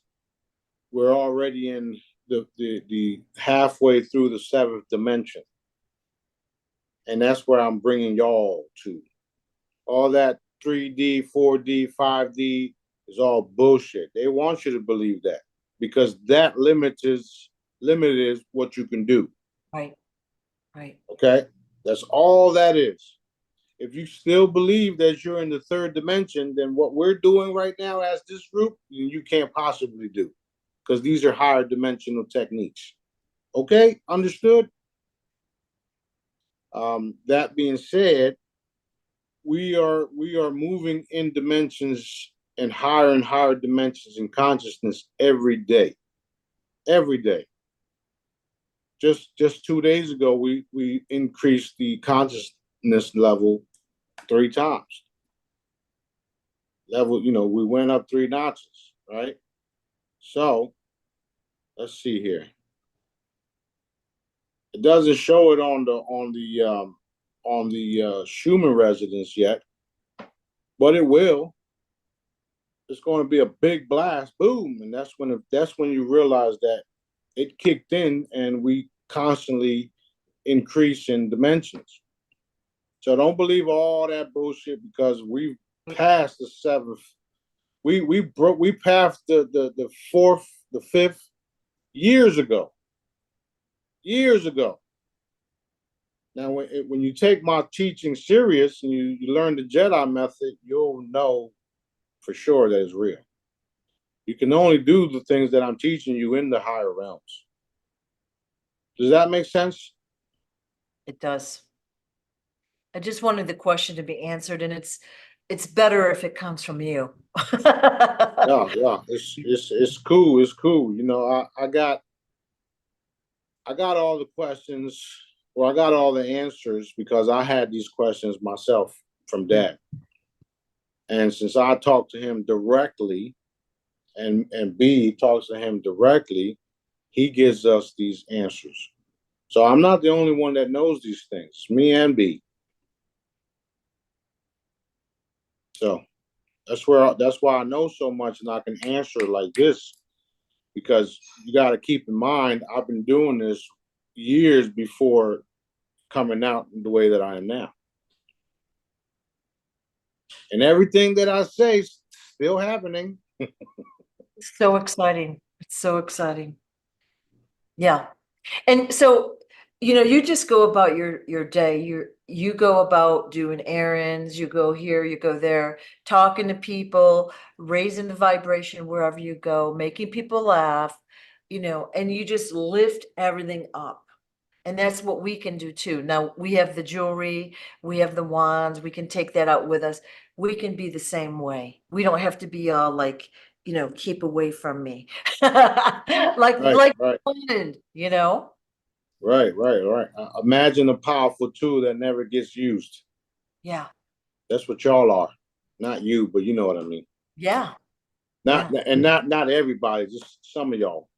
we're already in the halfway through the seventh dimension, and that's where I'm bringing y'all to. All that 3D, 4D, 5D is all bullshit. They want you to believe that because that limit is what you can do. Right, right. Okay, that's all that is. If you still believe that you're in the third dimension, then what we're doing right now as this group, you can't possibly do because these are higher dimensional techniques. Okay, understood? That being said, we are moving in dimensions and higher dimensions in consciousness every day. Every day. Just 2 days ago, we increased the consciousness level 3 times. We went up 3 notches, right? So let's see here. It doesn't show it on the Schumann resonance yet, but it will. It's going to be a big blast, boom, and that's when you realize that it kicked in, and we constantly increase in dimensions. So don't believe all that bullshit because we've passed the seventh. We passed the fourth, the fifth years ago. Years ago. Now, when you take my teaching serious and you learn the Jedi method, you'll know for sure that it's real. You can only do the things that I'm teaching you in the higher realms. Does that make sense? It does. I just wanted the question to be answered, and it's better if it comes from you. Yeah. It's cool. It's cool. I got all the questions. Well, I got all the answers because I had these questions myself from Dad. And since I talked to him directly, and B talks to him directly, he gives us these answers. So I'm not the only one that knows these things. Me and B. So that's why I know so much and I can answer like this, because you got to keep in mind I've been doing this years before coming out the way that I am now. And everything that I say is still happening. So exciting. It's so exciting. Yeah. And so, you just go about your day. You go about doing errands, you go here, you go there, talking to people, raising the vibration wherever you go, making people laugh, and you just lift everything up. And that's what we can do too. Now we have the jewelry, we have the wands, we can take that out with us. We can be the same way. We don't have to be all like, keep away from me. Right, Like right, wanted, right. Imagine a powerful tool that never gets used. Yeah, That's what y'all are. Not you, but you know what I mean. yeah, Not yeah. and not everybody, just some of y'all.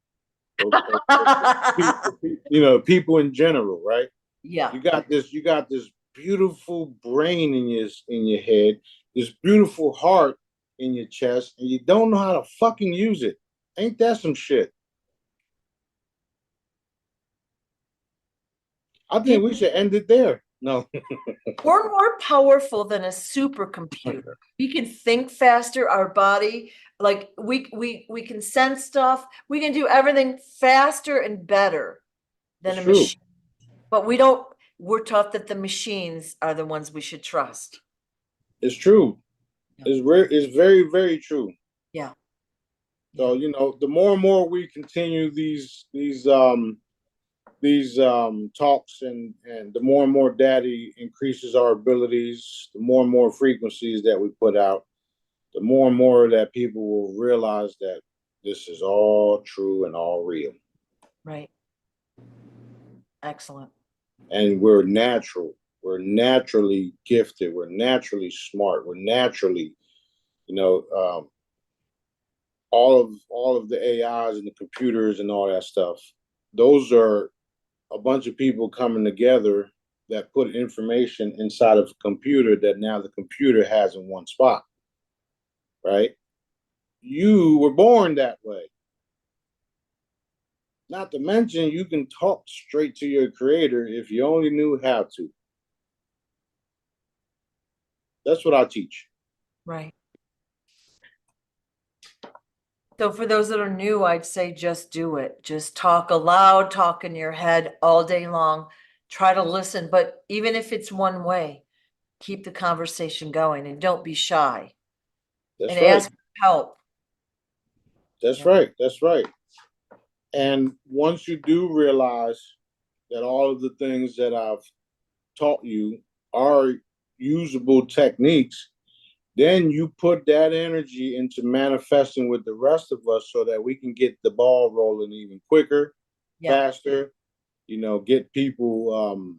People in general, right? Yeah, You got this beautiful brain in your head, this beautiful heart in your chest, and you don't know how to fucking use it. Ain't that some shit? I yeah. think we should end it there. No. We're more powerful than a supercomputer. We can think faster, our body, like we can sense stuff. We can do everything faster and better than It's a true. machine. But we're taught that the machines are the ones we should trust. It's true. Yeah. It's very, very true. Yeah. So, the more and more we continue these talks, and the more and more data increases our abilities, the more and more frequencies that we put out, the more and more that people will realize that this is all true and all real. Right. Excellent. And we're natural. We're naturally gifted. We're naturally smart. We're naturally, you know, um, all of the AIs and the computers and all that stuff. Those are a bunch of people coming together that put information inside of a computer that now the computer has in one spot, right? You were born that way. Not to mention, you can talk straight to your creator if you only knew how to. That's what I teach. Right. So for those that are new, I'd say just do it. Just talk aloud, talk in your head all day long. Try to listen, but even if it's one way, keep the conversation going and don't be shy That's and right. ask for help. That's Yeah. right. That's right. And once you do realize that all of the things that I've taught you are usable techniques, then you put that energy into manifesting with the rest of us so that we can get the ball rolling even quicker, Yeah. faster, get people,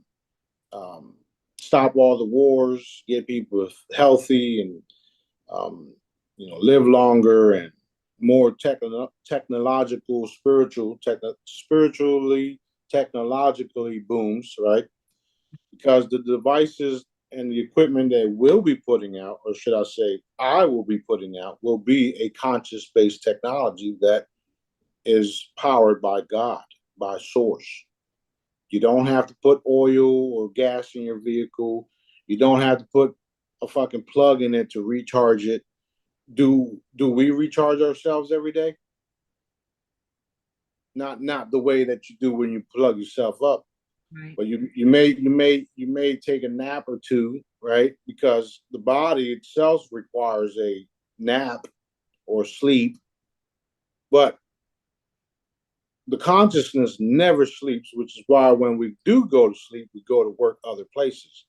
stop all the wars, get people healthy, and live longer and more technological, spiritually, technologically booms, right? Because the devices and the equipment that we'll be putting out, or should I say, I will be putting out, will be a conscious based technology that is powered by God, by source. You don't have to put oil or gas in your vehicle. You don't have to put a fucking plug in it to recharge it. Do we recharge ourselves every day? Not the way that you do when you plug yourself up. Right. But you may take a nap or two, right? Because the body itself requires a nap or sleep, but the consciousness never sleeps, which is why when we do go to sleep, we go to work other places.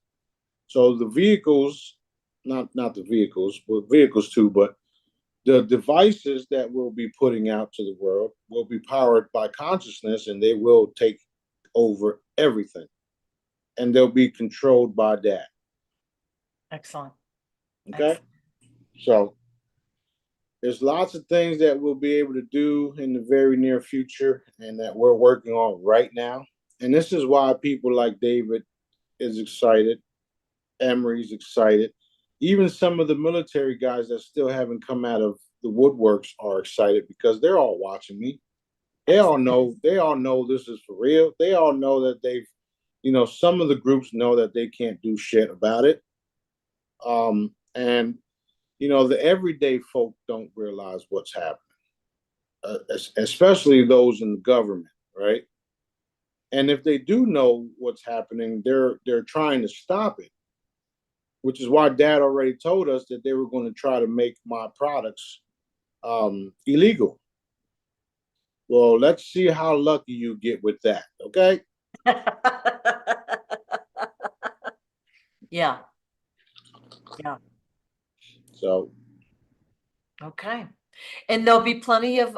So the vehicles, not the vehicles, but vehicles too, but the devices that we'll be putting out to the world will be powered by consciousness, and they will take over everything, and they'll be controlled by that. Excellent. Okay. Excellent. So there's lots of things that we'll be able to do in the very near future and that we're working on right now. And this is why people like David is excited. Emery's excited. Even some of the military guys that still haven't come out of the woodworks are excited because they're all watching me. They all know this is for real. They all know that some of the groups know that they can't do shit about it. And the everyday folk don't realize what's happening, especially those in the government, right? And if they do know what's happening, they're trying to stop it, which is why Dad already told us that they were going to try to make my products illegal. Well, let's see how lucky you get with that, okay? Yeah. Yeah. So, Okay. And there'll be plenty of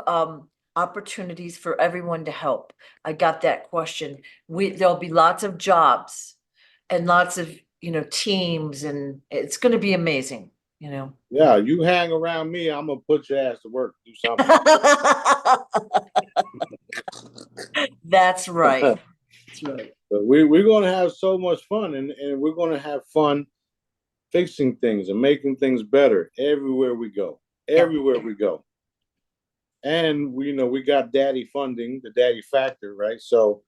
opportunities for everyone to help. I got that question. There'll be lots of jobs and lots of, teams, and it's gonna be amazing, Yeah, you hang around me, I'm gonna put your ass to work, do something. That's right. That's right. But we're gonna have so much fun, and we're gonna have fun fixing things and making things better everywhere we go. Everywhere we go. And we got daddy funding, the daddy factor, right? So,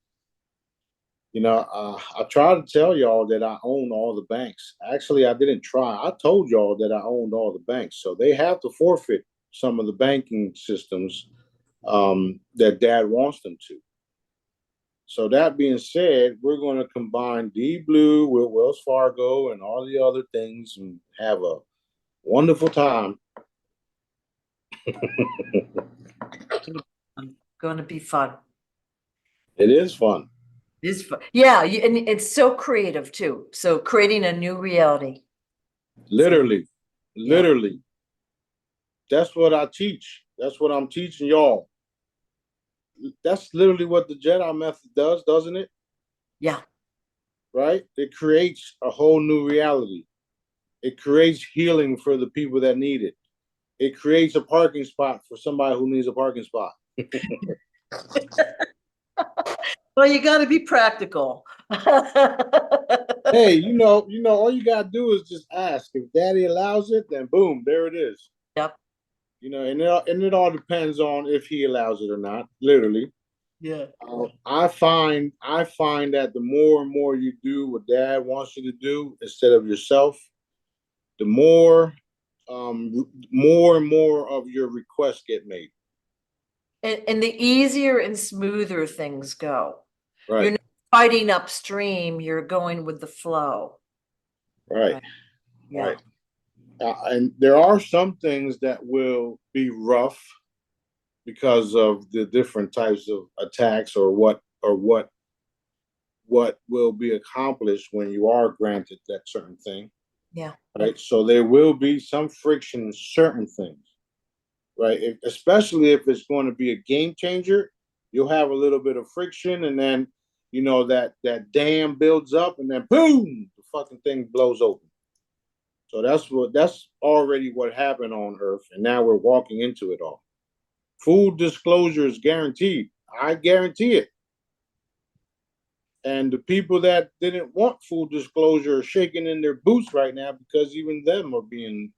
I tried to tell y'all that I own all the banks. Actually, I didn't try. I told y'all that I owned all the banks. So they have to forfeit some of the banking systems that dad wants them to. So that being said, we're going to combine DBlue with Wells Fargo and all the other things and have a wonderful time. Going to be fun. It is fun. It is fun. Yeah, and it's so creative too. So creating a new reality. Literally. That's what I teach. That's what I'm teaching y'all. That's literally what the Jedi method does, doesn't it? Yeah. Right? It creates a whole new reality. It creates healing for the people that need it. It creates a parking spot for somebody who needs a parking spot. Well, you got to be practical. Hey, all you gotta do is just ask. If Daddy allows it, then boom, there it is. Yep. And it all depends on if he allows it or not. Literally. Yeah. I find that the more and more you do what Dad wants you to do instead of yourself, the more and more of your requests get made. And the easier and smoother things go. Right. You're not fighting upstream, you're going with the flow. Right. Yeah. Right. And there are some things that will be rough because of the different types of attacks or what will be accomplished when you are granted that certain thing. Yeah. Right. So there will be some friction in certain things. Right. Especially if it's going to be a game changer, you'll have a little bit of friction, and then that dam builds up, and then boom, the fucking thing blows open. So that's already what happened on Earth, and now we're walking into it all. Full disclosure is guaranteed. I guarantee it. And the people that didn't want full disclosure are shaking in their boots right now because even them are being,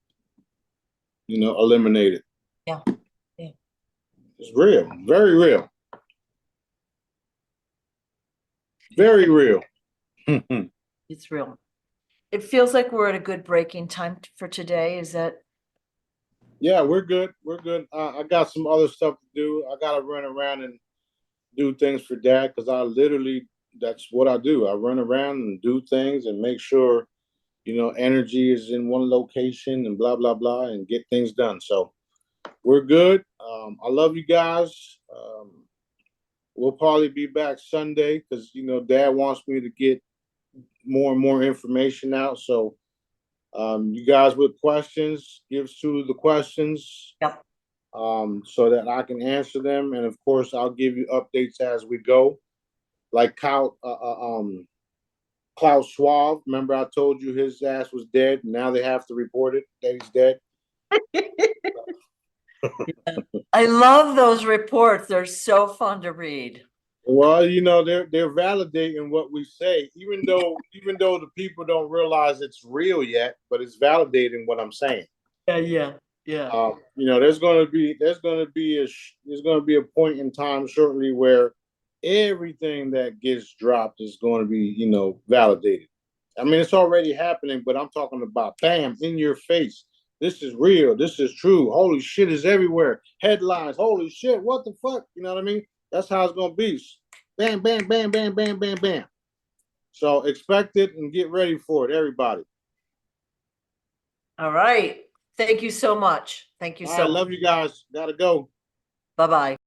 eliminated. Yeah. Yeah. It's real. Very real. Very real. It's real. It feels like we're at a good breaking time for today. Is that? Yeah, we're good. We're good. I got some other stuff to do. I got to run around and do things for Dad because that's what I do. I run around and do things and make sure, energy is in one location and blah, blah, blah, and get things done. So we're good. I love you guys. We'll probably be back Sunday because, Dad wants me to get more and more information out. So you guys with questions, give Sue the questions. Yep. So that I can answer them. And of course, I'll give you updates as we go. Like Klaus Schwab, remember I told you his ass was dead. Now they have to report it that he's dead. I love those reports. They're so fun to read. Well, they're validating what we say, even though the people don't realize it's real yet, but it's validating what I'm saying. Yeah. There's going to be a point in time shortly where everything that gets dropped is going to be, validated. I mean, it's already happening, but I'm talking about bam, in your face. This is real. This is true. Holy shit is everywhere. Headlines. Holy shit. What the fuck? You know what I mean? That's how it's going to be. Bam, bam, bam, bam, bam, bam, bam. So expect it and get ready for it, everybody. All right. Thank you so much. Thank you so much. I love you guys. Gotta go. Bye-bye.